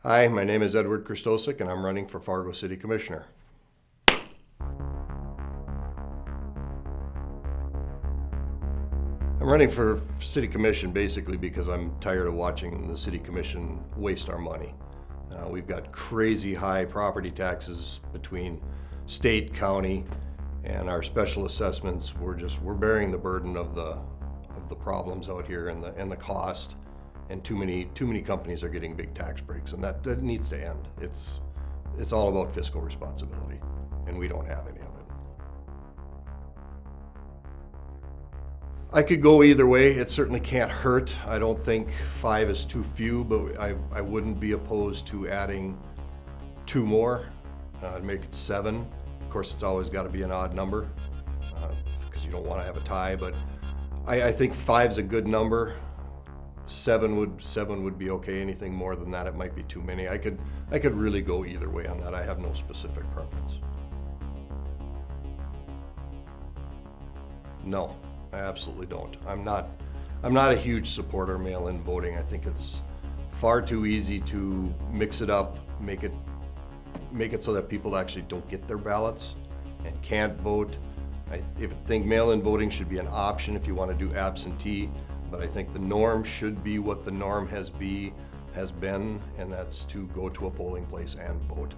Hi, my name is Ed Krystosek and I'm running for Fargo City Commissioner. I'm running for City Commission basically because I'm tired of watching the City Commission waste our money. We've got crazy high property taxes between state, county, and our special assessments. We're bearing the burden of the problems out here and the cost. And too many companies are getting big tax breaks, and that needs to end. It's all about fiscal responsibility, and we don't have any of it. I could go either way. It certainly can't hurt. I don't think 5 is too few, but I wouldn't be opposed to adding 2 more. I'd make it 7. Of course, it's always got to be an odd number because you don't want to have a tie, but I think 5's a good number. 7 would be okay. Anything more than that, it might be too many. I could really go either way on that. I have no specific preference. No, I absolutely don't. I'm not a huge supporter of mail-in voting. I think it's far too easy to mix it up, make it so that people actually don't get their ballots and can't vote. I think mail-in voting should be an option if you want to do absentee. But I think the norm should be what the norm has been, and that's to go to a polling place and vote.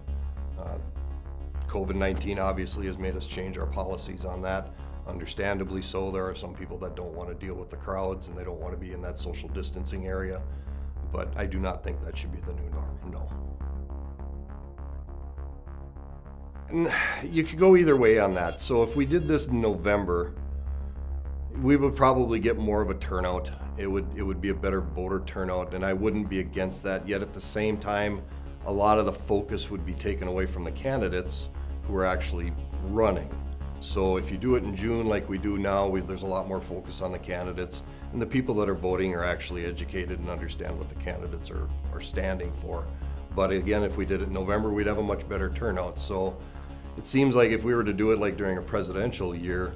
COVID-19 obviously has made us change our policies on that. Understandably so. There are some people that don't want to deal with the crowds and they don't want to be in that social distancing area. But I do not think that should be the new norm, no. And you could go either way on that. So if we did this in November, we would probably get more of a turnout. It would be a better voter turnout, and I wouldn't be against that. Yet at the same time, a lot of the focus would be taken away from the candidates who are actually running. So if you do it in June like we do now, there's a lot more focus on the candidates, and the people that are voting are actually educated and understand what the candidates are standing for. But again, if we did it in November, we'd have a much better turnout. So it seems like if we were to do it like during a presidential year,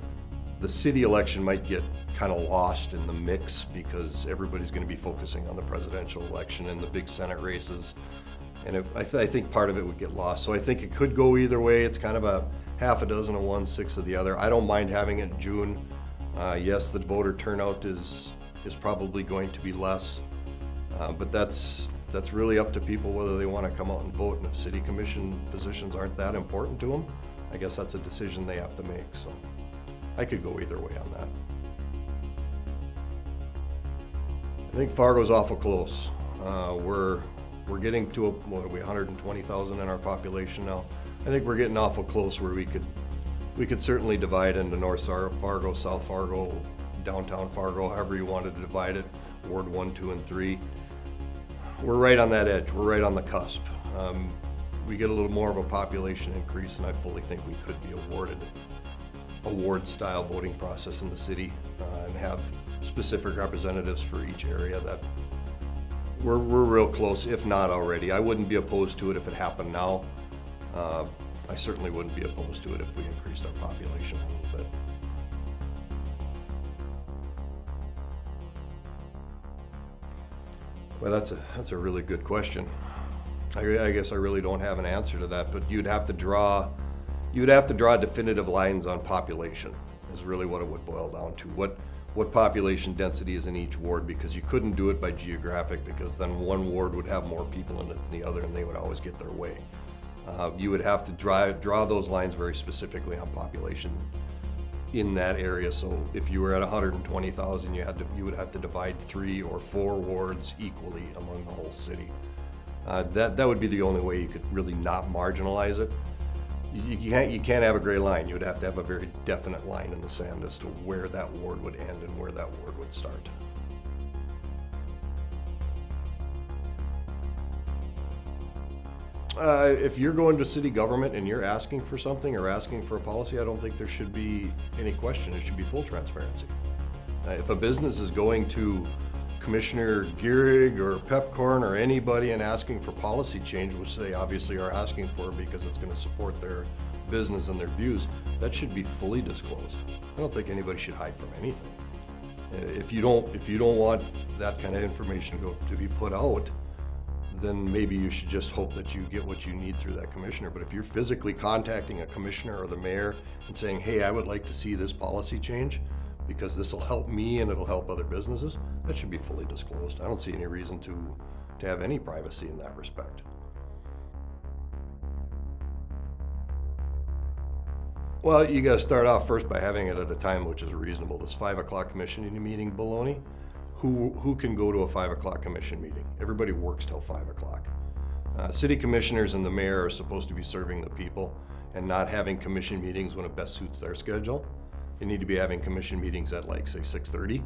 the city election might get kind of lost in the mix because everybody's going to be focusing on the presidential election and the big Senate races. And I think part of it would get lost. So I think it could go either way. It's kind of a half a dozen of one, 6 of the other. I don't mind having it in June. Yes, the voter turnout is probably going to be less, but that's really up to people whether they want to come out and vote. And if city commission positions aren't that important to them, I guess that's a decision they have to make. So I could go either way on that. I think Fargo's awful close. We're getting to 120,000 in our population now. I think we're getting awful close where we could certainly divide into North Fargo, South Fargo, downtown Fargo, however you wanted to divide it, Ward 1, 2, and 3. We're right on that edge. We're right on the cusp. We get a little more of a population increase, and I fully think we could be awarded a ward-style voting process in the city and have specific representatives for each area. That we're real close, if not already. I wouldn't be opposed to it if it happened now. I certainly wouldn't be opposed to it if we increased our population a little bit. Well, that's a really good question. I guess I really don't have an answer to that, but you'd have to draw definitive lines on population is really what it would boil down to. What population density is in each ward, because you couldn't do it by geographic, because then one ward would have more people in it than the other and they would always get their way. You would have to draw those lines very specifically on population in that area. So if you were at 120,000, you would have to divide 3 or 4 wards equally among the whole city. That would be the only way you could really not marginalize it. You can't have a gray line. You would have to have a very definite line in the sand as to where that ward would end and where that ward would start. If you're going to city government and you're asking for something or asking for a policy, I don't think there should be any question. It should be full transparency. If a business is going to Commissioner Gehrig or Pepcorn or anybody and asking for policy change, which they obviously are asking for because it's going to support their business and their views, that should be fully disclosed. I don't think anybody should hide from anything. If you don't want that kind of information to be put out, then maybe you should just hope that you get what you need through that commissioner. But if you're physically contacting a commissioner or the mayor and saying, hey, I would like to see this policy change because this will help me and it'll help other businesses, that should be fully disclosed. I don't see any reason to have any privacy in that respect. Well, you gotta start off first by having it at a time which is reasonable. This 5 o'clock commission meeting baloney, who can go to a 5 o'clock commission meeting? Everybody works till 5 o'clock. City commissioners and the mayor are supposed to be serving the people and not having commission meetings when it best suits their schedule. They need to be having commission meetings at like, say, 6:30.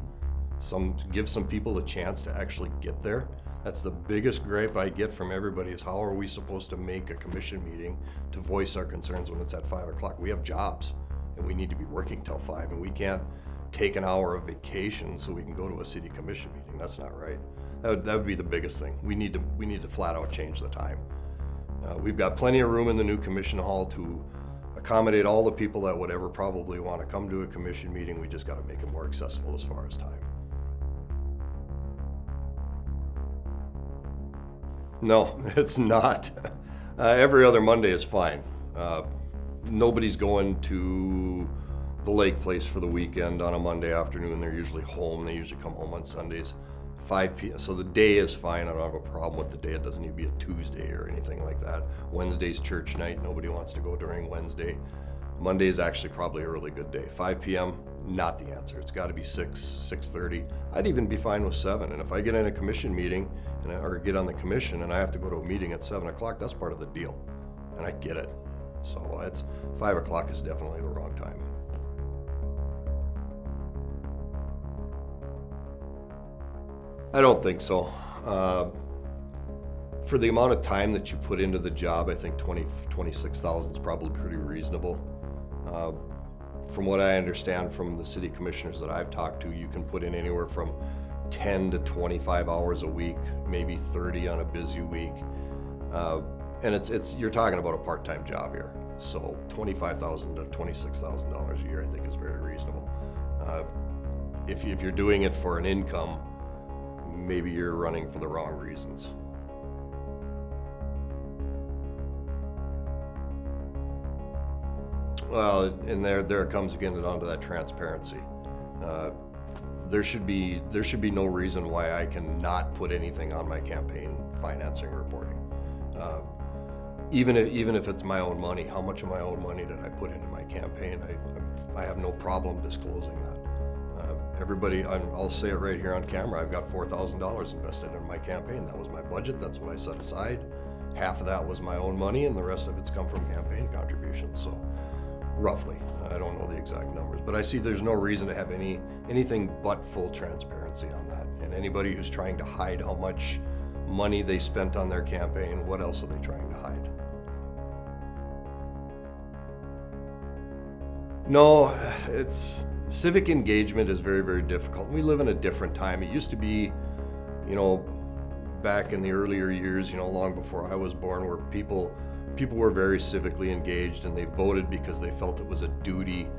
Give some people a chance to actually get there. That's the biggest gripe I get from everybody is how are we supposed to make a commission meeting to voice our concerns when it's at 5 o'clock? We have jobs and we need to be working till 5, and we can't take an hour of vacation so we can go to a city commission meeting. That's not right. That would be the biggest thing. We need to flat out change the time. We've got plenty of room in the new commission hall to accommodate all the people that would ever probably want to come to a commission meeting. We just got to make it more accessible as far as time. No, it's not. Every other Monday is fine. Nobody's going to the lake place for the weekend on a Monday afternoon. They're usually home. They usually come home on Sundays, 5 p.m. So the day is fine. I don't have a problem with the day. It doesn't need to be a Tuesday or anything like that. Wednesday's church night. Nobody wants to go during Wednesday. Monday is actually probably a really good day. 5 p.m., not the answer. It's got to be 6, 6:30. I'd even be fine with 7. And if I get in a commission meeting or get on the commission and I have to go to a meeting at 7 o'clock, that's part of the deal. And I get it. So it's 5 o'clock is definitely the wrong time. I don't think so. For the amount of time that you put into the job, I think $26,000 is probably pretty reasonable. From what I understand from the city commissioners that I've talked to, you can put in anywhere from 10 to 25 hours a week, maybe 30 on a busy week. And you're talking about a part-time job here. So $25,000 to $26,000 a year, I think is very reasonable. If you're doing it for an income, maybe you're running for the wrong reasons. Well, and there it comes again down to that transparency. There should be no reason why I can not put anything on my campaign financing reporting. Even if it's my own money, how much of my own money did I put into my campaign? I have no problem disclosing that. Everybody, I'll say it right here on camera, I've got $4,000 invested in my campaign. That was my budget, that's what I set aside. Half of that was my own money and the rest of it's come from campaign contributions, so roughly. I don't know the exact numbers, but I see there's no reason to have anything but full transparency on that. And anybody who's trying to hide how much money they spent on their campaign, what else are they trying to hide? No, civic engagement is very, very difficult. We live in a different time. It used to be, back in the earlier years, long before I was born, where people were very civically engaged and they voted because they felt it was a duty.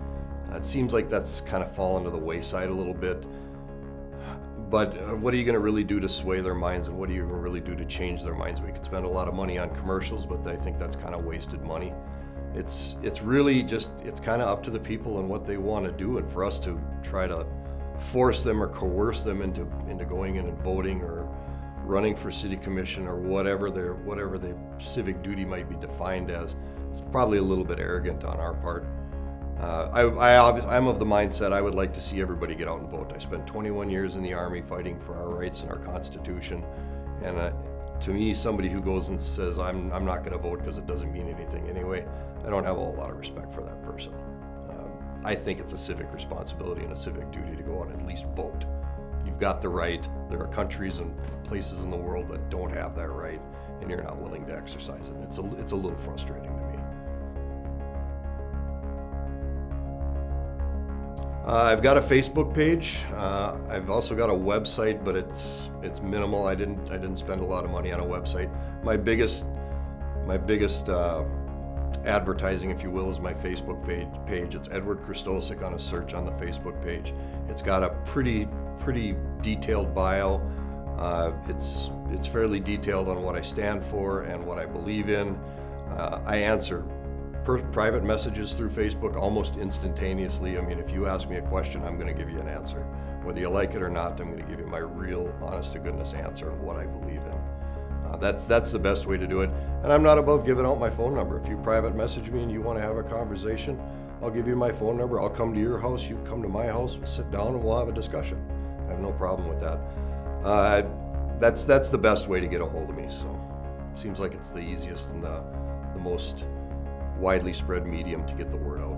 It seems like that's kind of fallen to the wayside a little bit. But what are you going to really do to sway their minds, and what are you going to really do to change their minds? We could spend a lot of money on commercials, but I think that's kind of wasted money. It's really just, it's kind of up to the people and what they want to do, and for us to try to force them or coerce them into going in and voting or running for city commission or whatever their civic duty might be defined as, it's probably a little bit arrogant on our part. I'm of the mindset I would like to see everybody get out and vote. I spent 21 years in the Army fighting for our rights and our Constitution, and to me, somebody who goes and says, I'm not going to vote because it doesn't mean anything anyway, I don't have a whole lot of respect for that person. I think it's a civic responsibility and a civic duty to go out and at least vote. You've got the right. There are countries and places in the world that don't have that right, and you're not willing to exercise it. It's a little frustrating to me. I've got a Facebook page. I've also got a website, but it's minimal. I didn't spend a lot of money on a website. My biggest advertising, if you will, is my Facebook page. It's Ed Krystosek on a search on the Facebook page. It's got a pretty detailed bio. It's fairly detailed on what I stand for and what I believe in. I answer private messages through Facebook almost instantaneously. I mean, if you ask me a question, I'm going to give you an answer. Whether you like it or not, I'm going to give you my real, honest-to-goodness answer on what I believe in. That's the best way to do it. And I'm not above giving out my phone number. If you private message me and you want to have a conversation, I'll give you my phone number. I'll come to your house, you come to my house, we'll sit down and we'll have a discussion. I have no problem with that. That's the best way to get a hold of me. So seems like it's the easiest and the most widely spread medium to get the word out.